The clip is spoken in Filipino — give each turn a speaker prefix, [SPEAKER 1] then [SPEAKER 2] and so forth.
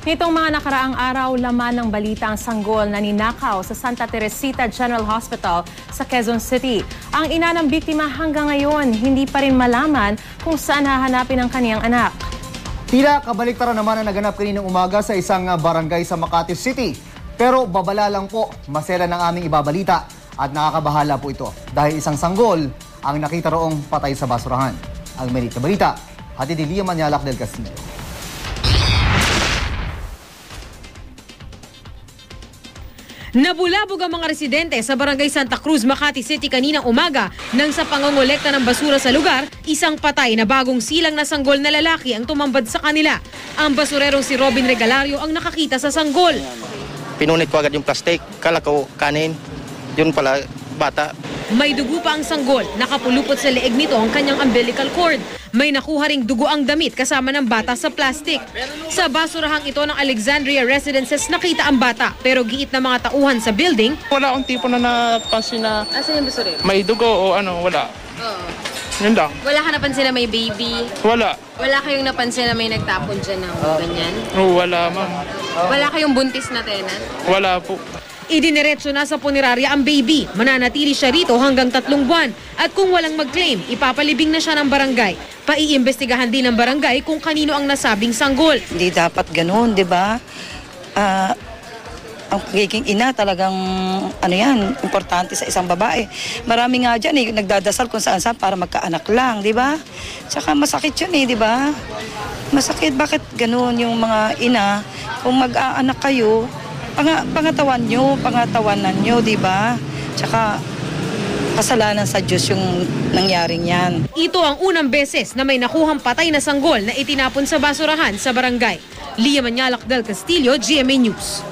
[SPEAKER 1] Nitong mga nakaraang araw, laman ng balita ang sanggol na ninakaw sa Santa Teresita General Hospital sa Quezon City. Ang ina ng biktima hanggang ngayon, hindi pa rin malaman kung saan hahanapin ang kaniyang anak.
[SPEAKER 2] Tila kabaliktaran naman ang naganap kaninang umaga sa isang barangay sa Makati City. Pero babala lang po, masela ng aming ibabalita at nakakabahala po ito dahil isang sanggol ang nakita roong patay sa basurahan. Ang minute na balita, hatid ni Liam Anyalak del Castillo.
[SPEAKER 3] Nabulabog ang mga residente sa Barangay Santa Cruz, Makati City kaninang umaga nang sa pangongolekta ng basura sa lugar, isang patay na bagong silang na sanggol na lalaki ang tumambad sa kanila. Ang basurerong si Robin Regalario ang nakakita sa sanggol.
[SPEAKER 4] Pinunit ko agad yung plastic, kala ko kanin, yun pala bata.
[SPEAKER 3] May dugo pa ang sanggol, nakapulupot sa leeg nito ang kanyang umbilical cord. May nakuha ring dugo ang damit kasama ng bata sa plastic. Sa basurahang ito ng Alexandria Residences nakita ang bata pero giit na mga tauhan sa building.
[SPEAKER 5] Wala akong tipo na napansin na
[SPEAKER 3] Asan yung basurero?
[SPEAKER 5] may dugo o ano, wala.
[SPEAKER 3] Oo.
[SPEAKER 5] Yun lang.
[SPEAKER 3] Wala ka napansin na may baby?
[SPEAKER 5] Wala.
[SPEAKER 3] Wala kayong napansin na may nagtapon dyan ng ganyan?
[SPEAKER 5] Wala, ma'am.
[SPEAKER 3] Wala kayong buntis na tenant?
[SPEAKER 5] Wala po.
[SPEAKER 3] Idiniretso na sa punerarya ang baby. Mananatili siya rito hanggang 3 buwan. At kung walang mag-claim, ipapalibing na siya ng barangay. Paiimbestigahan din ng barangay kung kanino ang nasabing sanggol.
[SPEAKER 6] Hindi dapat ganoon, di ba? Ang pagiging ina talagang ano yan, importante sa isang babae. Marami nga dyan nagdadasal kung saan-saan para magkaanak lang, di ba? Tsaka masakit yun di ba? Masakit, bakit ganoon yung mga ina? Kung mag-aanak kayo, pangatawanan nyo, di ba? Tsaka kasalanan sa Diyos yung nangyaring yan.
[SPEAKER 3] Ito ang unang beses na may nakuhang patay na sanggol na itinapon sa basurahan sa barangay. Liam Anyalak del Castillo, GMA News.